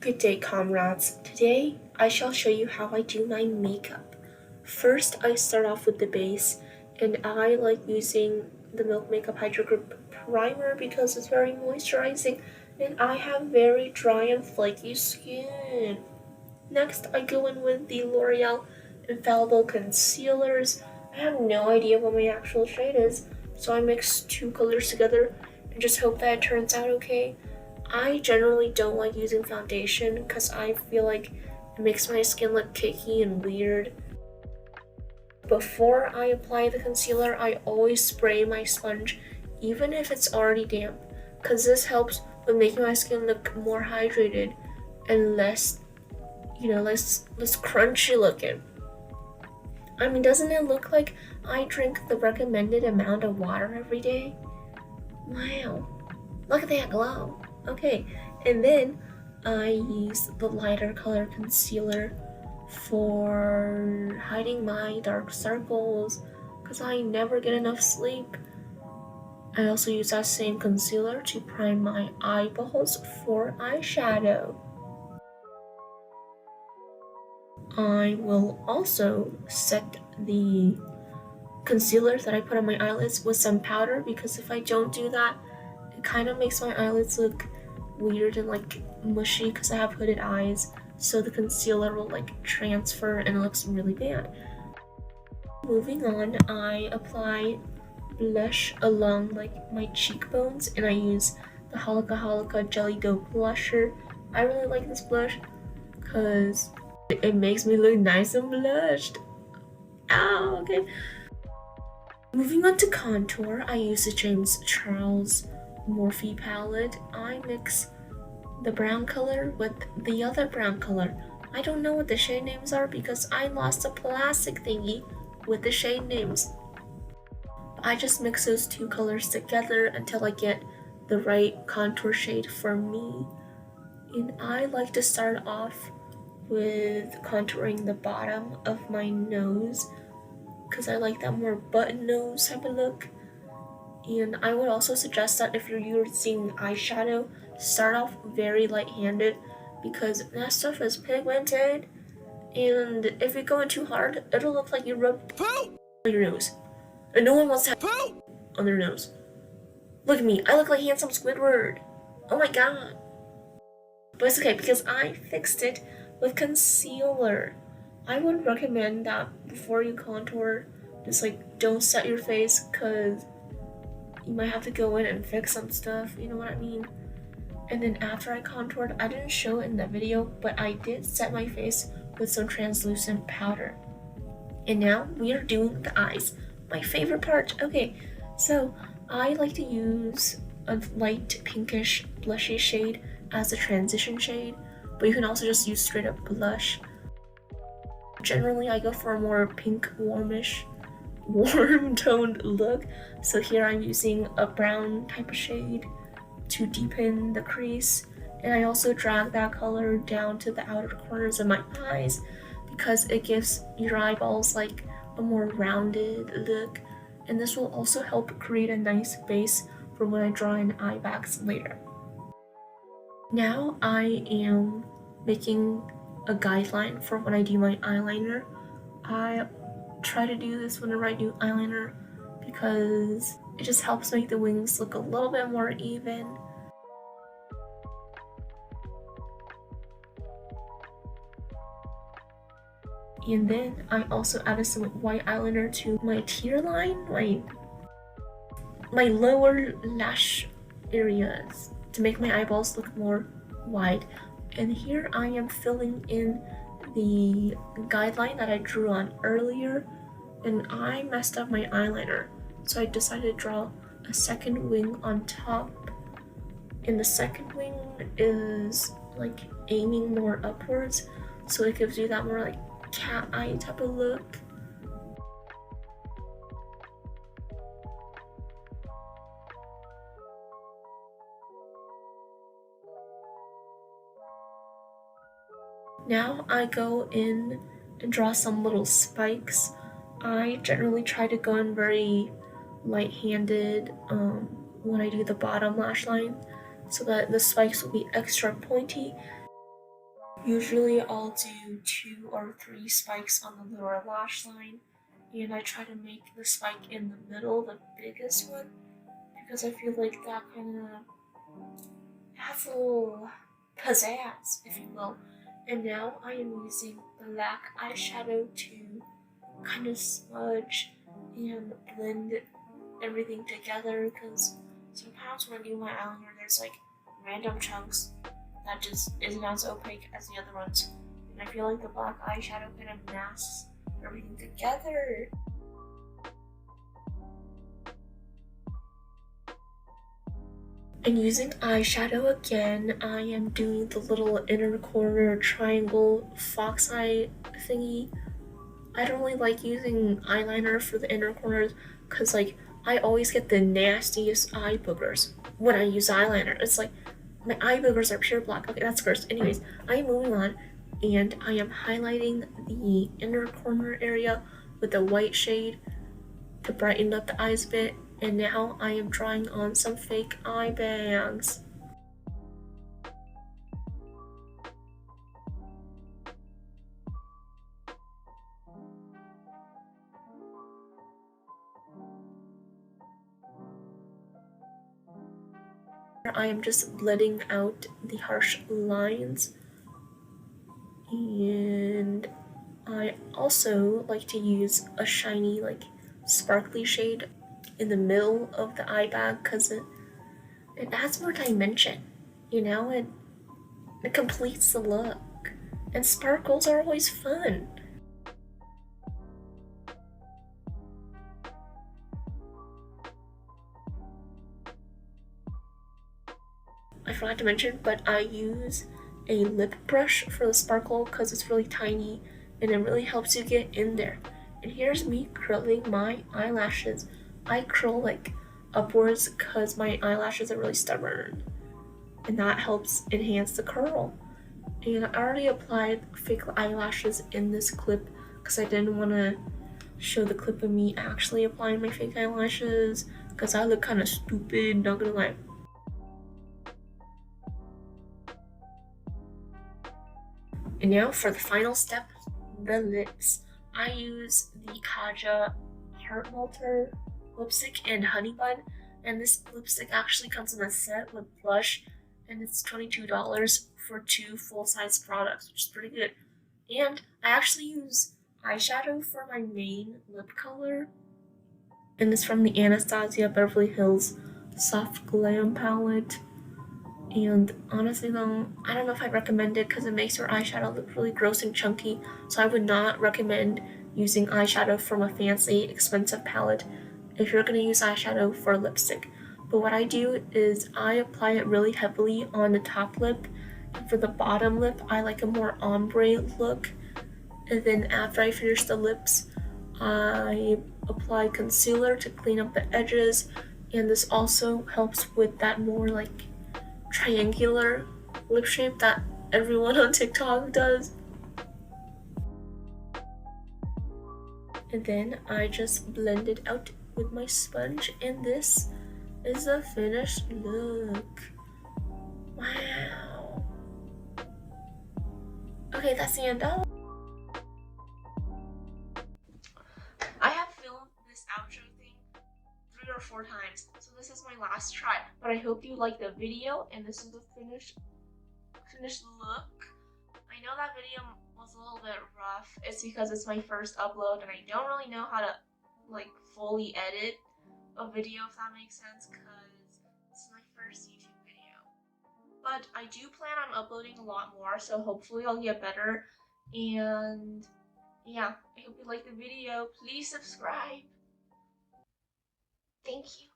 Good day, comrades. Today, I shall show you how I do my makeup. First, I start off with the base, and I like using the Milk Makeup Hydrogrip primer because it's very moisturizing, and I have very dry and flaky skin. Next, I go in with the L'Oreal Infallible Concealers. I have no idea what my actual shade is, so I mix two colors together and just hope that it turns out okay. I generally don't like using foundation because I feel like it makes my skin look cakey and weird. Before I apply the concealer, I always spray my sponge even if it's already damp, because this helps with making my skin look more hydrated and less crunchy looking. I mean, doesn't it look like I drink the recommended amount of water every day? Wow, look at that glow. Okay, and then I use the lighter color concealer for hiding my dark circles because I never get enough sleep. I also use that same concealer to prime my eyeballs for eyeshadow. I will also set the concealer that I put on my eyelids with some powder, because if I don't do that, it kind of makes my eyelids look weird and like mushy because I have hooded eyes, so the concealer will like transfer and it looks really bad. Moving on, I apply blush along like my cheekbones, and I use the holika Jelly Dough blusher. I really like this blush because it makes me look nice and blushed. Ow, okay. Moving on to contour, I use the James Charles Morphe palette. I mix the brown color with the other brown color. I don't know what the shade names are because I lost a plastic thingy with the shade names. I just mix those two colors together until I get the right contour shade for me. And I like to start off with contouring the bottom of my nose because I like that more button nose type of look. And I would also suggest that if you're using eyeshadow, start off very light-handed because that stuff is pigmented, and if you go in too hard, it'll look like you rubbed poop on your nose. And no one wants to have poop on their nose. Look at me, I look like handsome Squidward. Oh my god. But it's okay because I fixed it with concealer. I would recommend that before you contour, just like don't set your face because you might have to go in and fix some stuff, you know what I mean? And then after I contoured, I didn't show it in the video, but I did set my face with some translucent powder. And now we are doing the eyes, my favorite part. Okay, so I like to use a light pinkish blushy shade as a transition shade, but you can also just use straight up blush. Generally, I go for a more pink, warm toned look. So here I'm using a brown type of shade to deepen the crease, and I also drag that color down to the outer corners of my eyes because it gives your eyeballs like a more rounded look, and this will also help create a nice base for when I draw in eye bags later. Now I am making a guideline for when I do my eyeliner. I try to do this whenever I do eyeliner because it just helps make the wings look a little bit more even. And then I also added some white eyeliner to my tear line, my lower lash areas to make my eyeballs look more wide. And here I am filling in the guideline that I drew on earlier, and I messed up my eyeliner, so I decided to draw a second wing on top, and the second wing is like aiming more upwards, so it gives you that more like cat eye type of look. Now I go in and draw some little spikes. I generally try to go in very light-handed when I do the bottom lash line so that the spikes will be extra pointy. Usually I'll do 2 or 3 spikes on the lower lash line, and I try to make the spike in the middle the biggest one because I feel like that kind of has a little pizzazz, if you will. And now I am using black eyeshadow to kind of smudge and blend everything together because sometimes when I do my eyeliner there's like random chunks that just isn't as opaque as the other ones. And I feel like the black eyeshadow kind of masks everything together. And using eyeshadow again, I am doing the little inner corner triangle fox eye thingy. I don't really like using eyeliner for the inner corners because like I always get the nastiest eye boogers when I use eyeliner. It's like my eye boogers are pure black. Okay, that's gross. Anyways, I am moving on and I am highlighting the inner corner area with the white shade to brighten up the eyes a bit. And now I am drawing on some fake eye bags. I am just blending out the harsh lines, and I also like to use a shiny, like sparkly shade in the middle of the eye bag because it adds more dimension, you know, it completes the look. And sparkles are always fun. I forgot to mention, but I use a lip brush for the sparkle because it's really tiny and it really helps you get in there. And here's me curling my eyelashes. I curl like upwards because my eyelashes are really stubborn and that helps enhance the curl. And I already applied fake eyelashes in this clip because I didn't want to show the clip of me actually applying my fake eyelashes because I look kind of stupid, not gonna lie. And now for the final step, the lips. I use the Kaja Heart Melter lipstick and honey bun, and this lipstick actually comes in a set with blush, and it's $22 for 2 full-size products, which is pretty good. And I actually use eyeshadow for my main lip color, and it's from the Anastasia Beverly Hills Soft Glam palette. And honestly though, I don't know if I'd recommend it because it makes your eyeshadow look really gross and chunky, so I would not recommend using eyeshadow from a fancy, expensive palette if you're going to use eyeshadow for lipstick. But what I do is I apply it really heavily on the top lip, and for the bottom lip, I like a more ombre look. And then after I finish the lips, I apply concealer to clean up the edges, and this also helps with that more like triangular lip shape that everyone on TikTok does. And then I just blend it out with my sponge, and this is the finished look. Wow. Okay, that's the end. I have filmed this outro thing 3 or 4 times, so this is my last try. But I hope you liked the video, and this is the finished look. I know that video was a little bit rough. It's because it's my first upload, and I don't really know how to like fully edit a video, if that makes sense, because this is my first YouTube video. But I do plan on uploading a lot more, so hopefully I'll get better. And yeah, I hope you liked the video. Please subscribe. Thank you.